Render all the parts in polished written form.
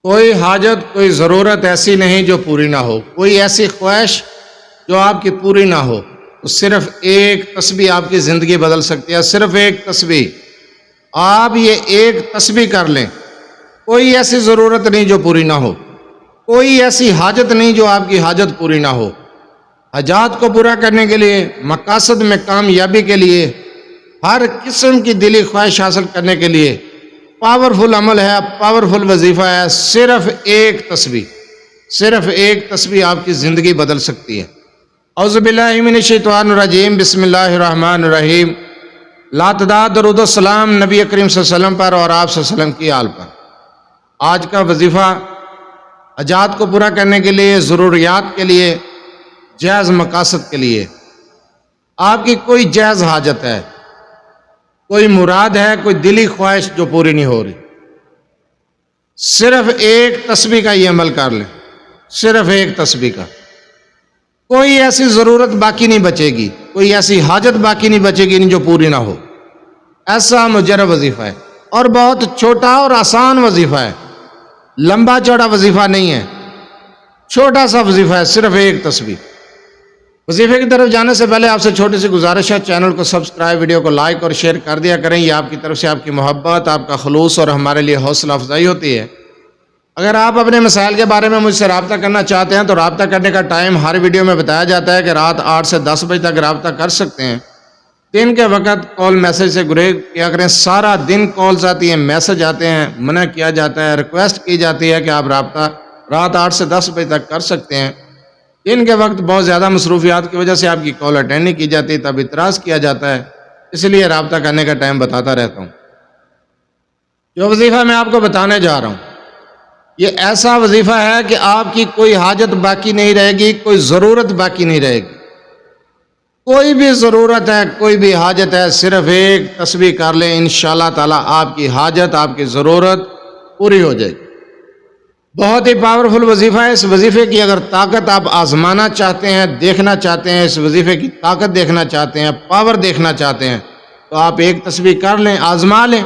کوئی حاجت کوئی ضرورت ایسی نہیں جو پوری نہ ہو، کوئی ایسی خواہش جو آپ کی پوری نہ ہو۔ تو صرف ایک تسبیح آپ کی زندگی بدل سکتی ہے، صرف ایک تسبیح۔ آپ یہ ایک تسبیح کر لیں، کوئی ایسی ضرورت نہیں جو پوری نہ ہو، کوئی ایسی حاجت نہیں جو آپ کی حاجت پوری نہ ہو۔ حاجات کو پورا کرنے کے لیے، مقاصد میں کامیابی کے لیے، ہر قسم کی دلی خواہش حاصل کرنے کے لیے پاورفل عمل ہے، پاورفل وظیفہ ہے، صرف ایک تسبیح، صرف ایک تسبیح آپ کی زندگی بدل سکتی ہے۔ اعوذ باللہ من الشیطان الرجیم، بسم اللہ الرحمن الرحیم۔ لاتعداد درود و سلام نبی کریم صلی اللہ علیہ وسلم پر اور آپ صلی اللہ علیہ وسلم کی آل پر۔ آج کا وظیفہ حاجات کو پورا کرنے کے لیے، ضروریات کے لیے، جائز مقاصد کے لیے۔ آپ کی کوئی جائز حاجت ہے، کوئی مراد ہے، کوئی دلی خواہش جو پوری نہیں ہو رہی، صرف ایک تسبیح کا یہ عمل کر لیں، صرف ایک تسبیح کا۔ کوئی ایسی ضرورت باقی نہیں بچے گی، کوئی ایسی حاجت باقی نہیں بچے گی جو پوری نہ ہو۔ ایسا مجرب وظیفہ ہے اور بہت چھوٹا اور آسان وظیفہ ہے، لمبا چوڑا وظیفہ نہیں ہے، چھوٹا سا وظیفہ ہے، صرف ایک تسبیح۔ وظیفے کی طرف جانے سے پہلے آپ سے چھوٹی سی گزارش ہے، چینل کو سبسکرائب، ویڈیو کو لائک اور شیئر کر دیا کریں۔ یہ آپ کی طرف سے آپ کی محبت، آپ کا خلوص اور ہمارے لیے حوصلہ افزائی ہوتی ہے۔ اگر آپ اپنے مسائل کے بارے میں مجھ سے رابطہ کرنا چاہتے ہیں تو رابطہ کرنے کا ٹائم ہر ویڈیو میں بتایا جاتا ہے کہ رات 8 سے 10 بجے تک رابطہ کر سکتے ہیں۔ دن کے وقت کال میسج سے گریز کیا کریں، سارا دن کالز آتی ہیں، میسج آتے ہیں، منع کیا جاتا ہے، ریکویسٹ کی جاتی ہے کہ آپ رابطہ رات 8 سے 10 بجے تک کر سکتے ہیں۔ دن کے وقت بہت زیادہ مصروفیات کی وجہ سے آپ کی کال اٹینڈ نہیں کی جاتی، تب اعتراض کیا جاتا ہے، اس لیے رابطہ کرنے کا ٹائم بتاتا رہتا ہوں۔ جو وظیفہ میں آپ کو بتانے جا رہا ہوں یہ ایسا وظیفہ ہے کہ آپ کی کوئی حاجت باقی نہیں رہے گی، کوئی ضرورت باقی نہیں رہے گی۔ کوئی بھی ضرورت ہے، کوئی بھی حاجت ہے، صرف ایک تسبیح کر لیں، انشاءاللہ تعالیٰ آپ کی حاجت، آپ کی ضرورت پوری ہو جائے گی۔ بہت ہی پاورفل وظیفہ ہے۔ اس وظیفے کی اگر طاقت آپ آزمانا چاہتے ہیں، دیکھنا چاہتے ہیں، اس وظیفے کی طاقت دیکھنا چاہتے ہیں، پاور دیکھنا چاہتے ہیں تو آپ ایک تسبیح کر لیں، آزما لیں۔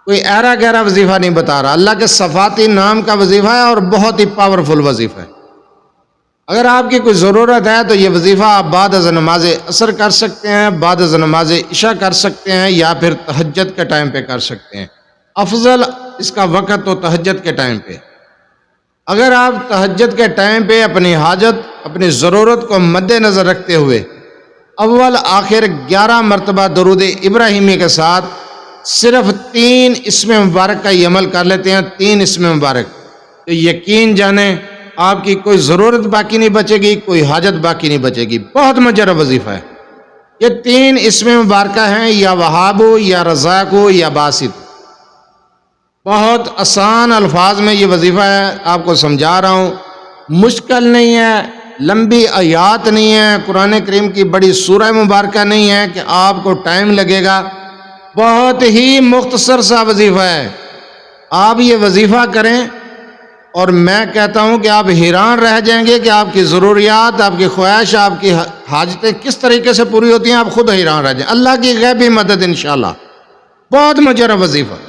کوئی ایرا گہرا وظیفہ نہیں بتا رہا، اللہ کے صفاتی نام کا وظیفہ ہے اور بہت ہی پاورفل وظیفہ ہے۔ اگر آپ کی کوئی ضرورت ہے تو یہ وظیفہ آپ بعد از نماز عصر کر سکتے ہیں، بعد از نماز عشاء کر سکتے ہیں، یا پھر تہجد کے ٹائم پہ کر سکتے ہیں۔ افضل اس کا وقت تو تہجد کے ٹائم پہ۔ اگر آپ تہجد کے ٹائم پہ اپنی حاجت، اپنی ضرورت کو مد نظر رکھتے ہوئے اول آخر 11 مرتبہ درود ابراہیمی کے ساتھ صرف 3 اسم مبارک کا یہ عمل کر لیتے ہیں، 3 اسم مبارک، تو یقین جانیں آپ کی کوئی ضرورت باقی نہیں بچے گی، کوئی حاجت باقی نہیں بچے گی۔ بہت مجرب وظیفہ ہے۔ یہ 3 اسم مبارکہ ہیں، یا وہاب، یا رزاق، یا باسط۔ بہت آسان الفاظ میں یہ وظیفہ ہے، آپ کو سمجھا رہا ہوں، مشکل نہیں ہے، لمبی آیات نہیں ہے، قرآن کریم کی بڑی سورہ مبارکہ نہیں ہے کہ آپ کو ٹائم لگے گا، بہت ہی مختصر سا وظیفہ ہے۔ آپ یہ وظیفہ کریں اور میں کہتا ہوں کہ آپ حیران رہ جائیں گے کہ آپ کی ضروریات، آپ کی خواہش، آپ کی حاجتیں کس طریقے سے پوری ہوتی ہیں، آپ خود حیران رہ جائیں۔ اللہ کی غیبی مدد انشاءاللہ۔ بہت مجرب وظیفہ۔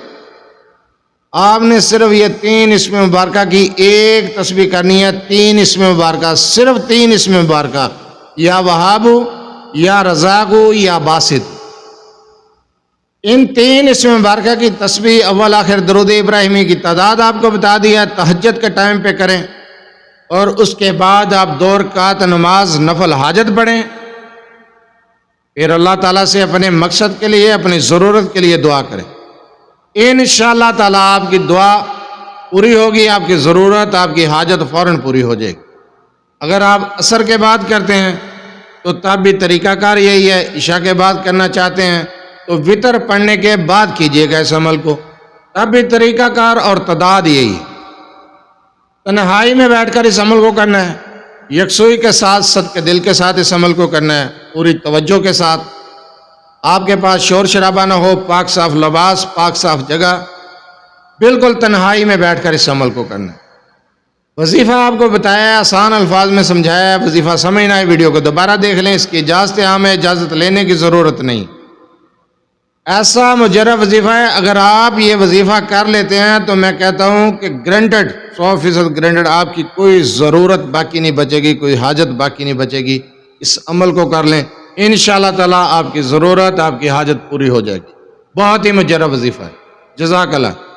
آپ نے صرف یہ 3 اسم مبارکہ کی ایک تسبیح کرنی ہے، 3 اسم مبارکہ، صرف 3 اسم مبارکہ، یا وہاب، یا رزاق، یا باسط۔ ان 3 اسم مبارکہ کی تسبیح اول آخر درود ابراہیمی کی تعداد آپ کو بتا دی ہے، تہجد کے ٹائم پہ کریں، اور اس کے بعد آپ 2 رکعت نماز نفل حاجت پڑھیں، پھر اللہ تعالیٰ سے اپنے مقصد کے لیے، اپنی ضرورت کے لیے دعا کریں۔ انشاءاللہ تعالیٰ آپ کی دعا پوری ہوگی، آپ کی ضرورت، آپ کی حاجت فوراً پوری ہو جائے گی۔ اگر آپ عصر کے بعد کرتے ہیں تو تب بھی طریقہ کار یہی ہے، عشاء کے بعد کرنا چاہتے ہیں تو وتر پڑھنے کے بعد کیجیے گا اس عمل کو، تب بھی طریقہ کار اور تعداد یہی ہے۔ تنہائی میں بیٹھ کر اس عمل کو کرنا ہے، یکسوئی کے ساتھ، صدق دل کے ساتھ اس عمل کو کرنا ہے، پوری توجہ کے ساتھ۔ آپ کے پاس شور شرابہ نہ ہو، پاک صاف لباس، پاک صاف جگہ، بالکل تنہائی میں بیٹھ کر اس عمل کو کرنا ہے۔ وظیفہ آپ کو بتایا ہے، آسان الفاظ میں سمجھایا ہے، وظیفہ سمجھنا ہے، ویڈیو کو دوبارہ دیکھ لیں، اس کی اجازت عام ہے، اجازت لینے کی ضرورت نہیں۔ ایسا مجرب وظیفہ ہے، اگر آپ یہ وظیفہ کر لیتے ہیں تو میں کہتا ہوں کہ گرانٹڈ، 100% گرانٹڈ، آپ کی کوئی ضرورت باقی نہیں بچے گی، کوئی حاجت باقی نہیں بچے گی۔ اس عمل کو کر لیں، انشاءاللہ تعالیٰ آپ کی ضرورت، آپ کی حاجت پوری ہو جائے گی۔ بہت ہی مجرب وظیفہ ہے۔ جزاک اللہ۔